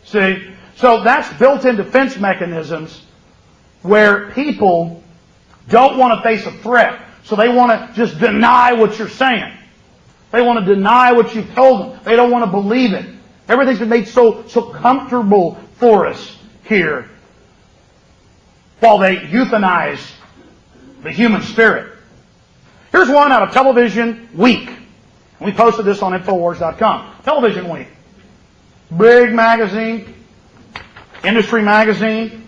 See? So that's built-in defense mechanisms where people don't want to face a threat. So they want to just deny what you're saying. They want to deny what you've told them. They don't want to believe it. Everything's been made so comfortable for us here while they euthanize the human spirit. Here's one out of Television Week. We posted this on Infowars.com. Television Week. Big magazine. Industry magazine.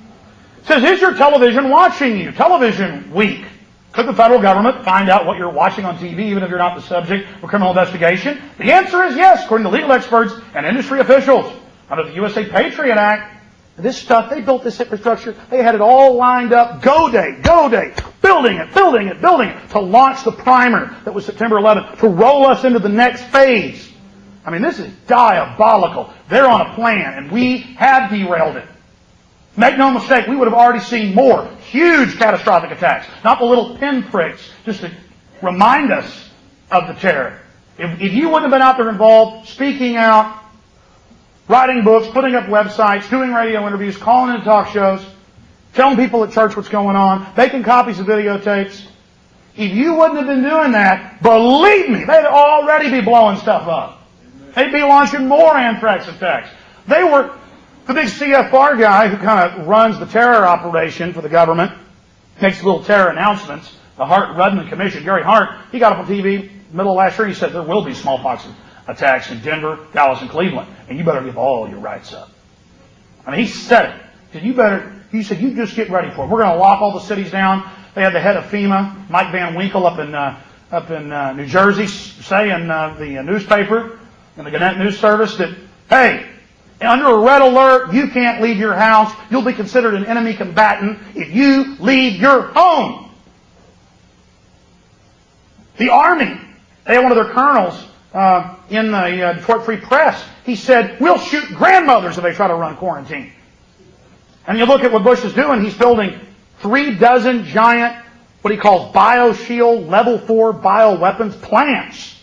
It says, is your television watching you? Television Week. Could the federal government find out what you're watching on TV, even if you're not the subject of a criminal investigation? The answer is yes, according to legal experts and industry officials. Under the USA Patriot Act, this stuff, they built this infrastructure. They had it all lined up. Go day. Building it, to launch the primer that was September 11th, to roll us into the next phase. I mean, this is diabolical. They're on a plan, and we have derailed it. Make no mistake, we would have already seen more huge catastrophic attacks. Not the little pinpricks, just to remind us of the terror. If you wouldn't have been out there involved, speaking out, writing books, putting up websites, doing radio interviews, calling into talk shows, telling people at church what's going on, making copies of videotapes. If you wouldn't have been doing that, believe me, they'd already be blowing stuff up. They'd be launching more anthrax attacks. They were, the big CFR guy who kind of runs the terror operation for the government, makes little terror announcements, the Hart-Rudman Commission, Gary Hart, he got up on TV middle of last year, he said there will be smallpox attacks in Denver, Dallas, and Cleveland, and you better give all your rights up. I mean, he said it. He said, you just get ready for it. We're going to lock all the cities down. They had the head of FEMA, Mike Van Winkle, up in New Jersey, say in the newspaper, in the Gannett News Service, that, hey, under a red alert, you can't leave your house. You'll be considered an enemy combatant if you leave your home. The Army, they had one of their colonels in the Detroit Free Press. He said, we'll shoot grandmothers if they try to run quarantine. And you look at what Bush is doing, he's building 36 giant, what he calls BioShield Level 4 bioweapons plants.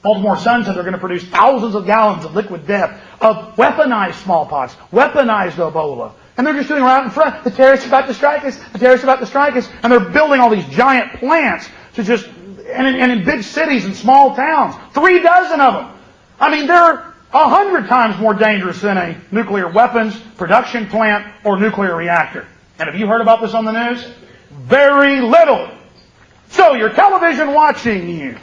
Baltimore Sun said they're going to produce thousands of gallons of liquid death, of weaponized smallpox, weaponized Ebola. And they're just doing right in front. The terrorists are about to strike us. The terrorists are about to strike us. And they're building all these giant plants to just, and in big cities and small towns. 36 of them. I mean, they're 100 times more dangerous than a nuclear weapons production plant or nuclear reactor. And have you heard about this on the news? Very little. So your television watching you.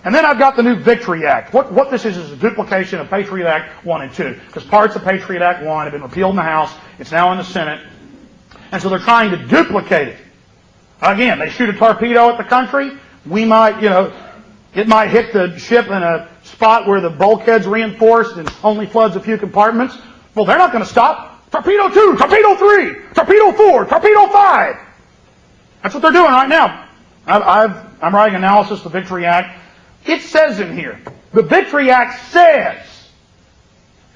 And then I've got the new Victory Act. What this is a duplication of Patriot Act 1 and 2. Because parts of Patriot Act 1 have been repealed in the House. It's now in the Senate. And so they're trying to duplicate it. Again, they shoot a torpedo at the country. We might, it might hit the ship in a spot where the bulkhead's reinforced and only floods a few compartments. Well, they're not going to stop. Torpedo 2, Torpedo 3, Torpedo 4, Torpedo 5. That's what they're doing right now. I'm writing analysis of the Victory Act. It says in here, the Victory Act says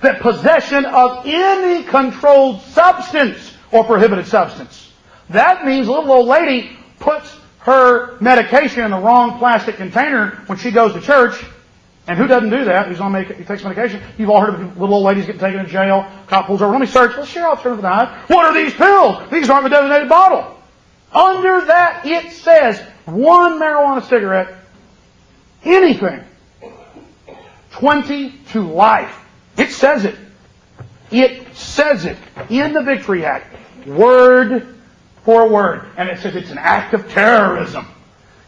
that possession of any controlled substance or prohibited substance. That means a little old lady puts her medication in the wrong plastic container when she goes to church. And who doesn't do that? Who takes medication? You've all heard of little old ladies getting taken to jail. Cop pulls over. Let me search. Well, sure, I'll turn to the knife. What are these pills? These aren't the designated bottle. Under that, it says one marijuana cigarette, anything, 20 to life. It says it. It says it in the Victory Act, word for word. And it says it's an act of terrorism.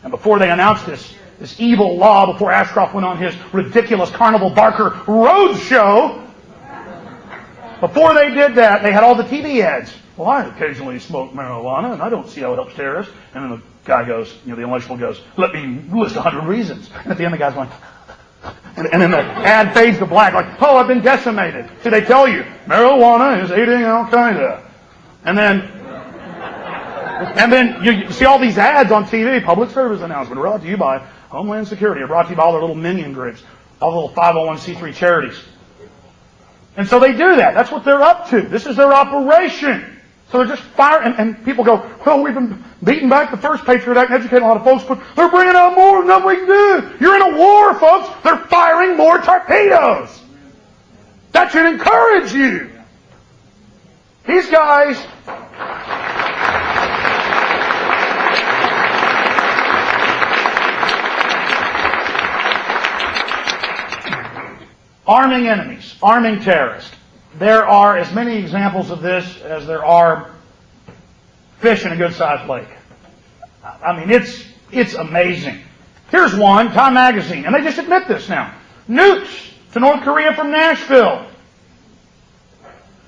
And before they announced this evil law, before Ashcroft went on his ridiculous Carnival Barker road show, before they did that, they had all the TV ads. Well, I occasionally smoke marijuana, and I don't see how it helps terrorists. And then the guy goes, the intellectual goes, let me list 100 reasons. And at the end, the guy's going, and then the ad fades to black, like, oh, I've been decimated. See, they tell you, marijuana is aiding Al-Qaeda. And then you see all these ads on TV, public service announcement, brought to you by Homeland Security, or brought to you by all their little minion groups, all the little 501c3 charities. And so they do that. That's what they're up to. This is their operation. So they're just firing, and people go, well, we've been beating back the first Patriot Act and educating a lot of folks, but they're bringing out more than we can do. You're in a war, folks. They're firing more torpedoes. That should encourage you. These guys, arming enemies, arming terrorists. There are as many examples of this as there are fish in a good-sized lake. I mean, it's amazing. Here's one, Time Magazine, and they just admit this now. Nukes to North Korea from Nashville.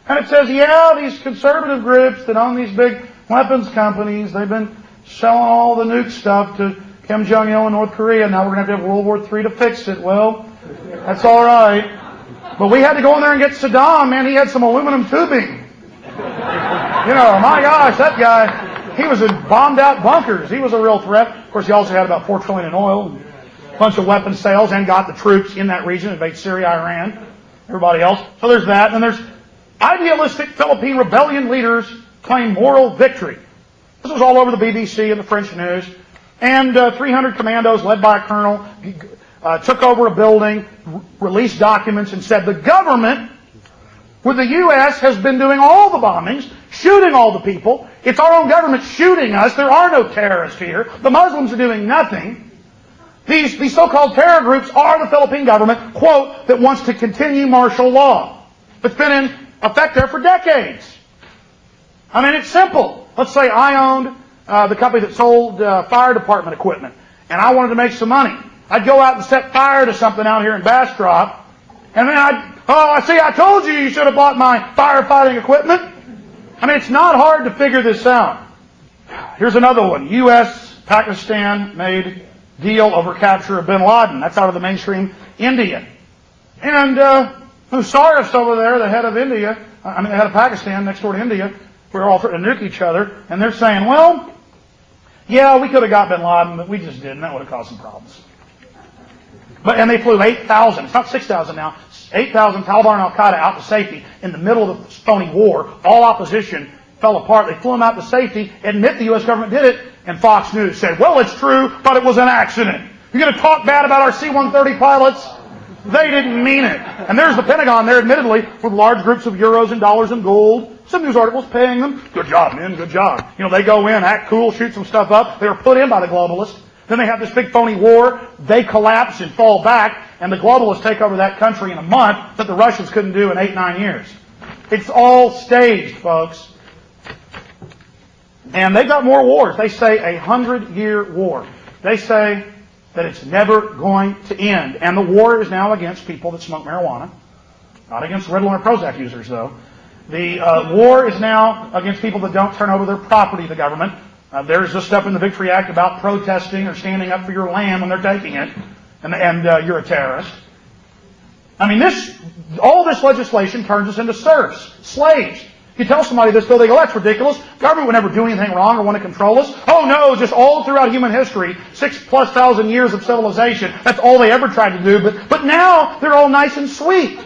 And it says, yeah, these conservative groups that own these big weapons companies, they've been selling all the nuke stuff to Kim Jong-il in North Korea. Now we're going to have to have World War III to fix it. Well, that's all right. But we had to go in there and get Saddam, man. He had some aluminum tubing. My gosh, that guy, he was in bombed out bunkers. He was a real threat. Of course, he also had about $4 trillion in oil, and a bunch of weapons sales, and got the troops in that region, invade Syria, Iran, everybody else. So there's that. And there's idealistic Philippine rebellion leaders claim moral victory. This was all over the BBC and the French news. And 300 commandos led by a colonel took over a building, released documents, and said the government with the U.S. has been doing all the bombings, shooting all the people. It's our own government shooting us. There are no terrorists here. The Muslims are doing nothing. These so-called terror groups are the Philippine government, quote, that wants to continue martial law. It's been in effect there for decades. I mean, it's simple. Let's say I owned the company that sold fire department equipment, and I wanted to make some money. I'd go out and set fire to something out here in Bastrop, and then I told you should have bought my firefighting equipment. I mean, it's not hard to figure this out. Here's another one. U.S.-Pakistan made deal over capture of bin Laden. That's out of the mainstream India. And Musharraf's over there, the head of India, the head of Pakistan, next door to India. We're all threatening to nuke each other. And they're saying, well, yeah, we could have got bin Laden, but we just didn't. That would have caused some problems. And they flew 8,000, it's not 6,000 now, 8,000 Taliban and Al-Qaeda out to safety in the middle of the phony war. All opposition fell apart. They flew them out to safety, admit the U.S. government did it, and Fox News said, well, it's true, but it was an accident. You're going to talk bad about our C-130 pilots? They didn't mean it. And there's the Pentagon there, admittedly, with large groups of euros and dollars and gold. Some news articles paying them. Good job, men, good job. They go in, act cool, shoot some stuff up. They were put in by the globalists. Then they have this big phony war. They collapse and fall back, and the globalists take over that country in a month that the Russians couldn't do in 8-9 years. It's all staged, folks. And they've got more wars. They say a 100-year war. They say that it's never going to end. And the war is now against people that smoke marijuana. Not against Ritalin or Prozac users, though. The war is now against people that don't turn over their property to the government. There's this stuff in the Victory Act about protesting or standing up for your land when they're taking it, and you're a terrorist. I mean, all this legislation turns us into serfs, slaves. You tell somebody this, though, they go, that's ridiculous. Government would never do anything wrong or want to control us. Oh, no, just all throughout human history, 6,000+ years of civilization, that's all they ever tried to do. But now they're all nice and sweet.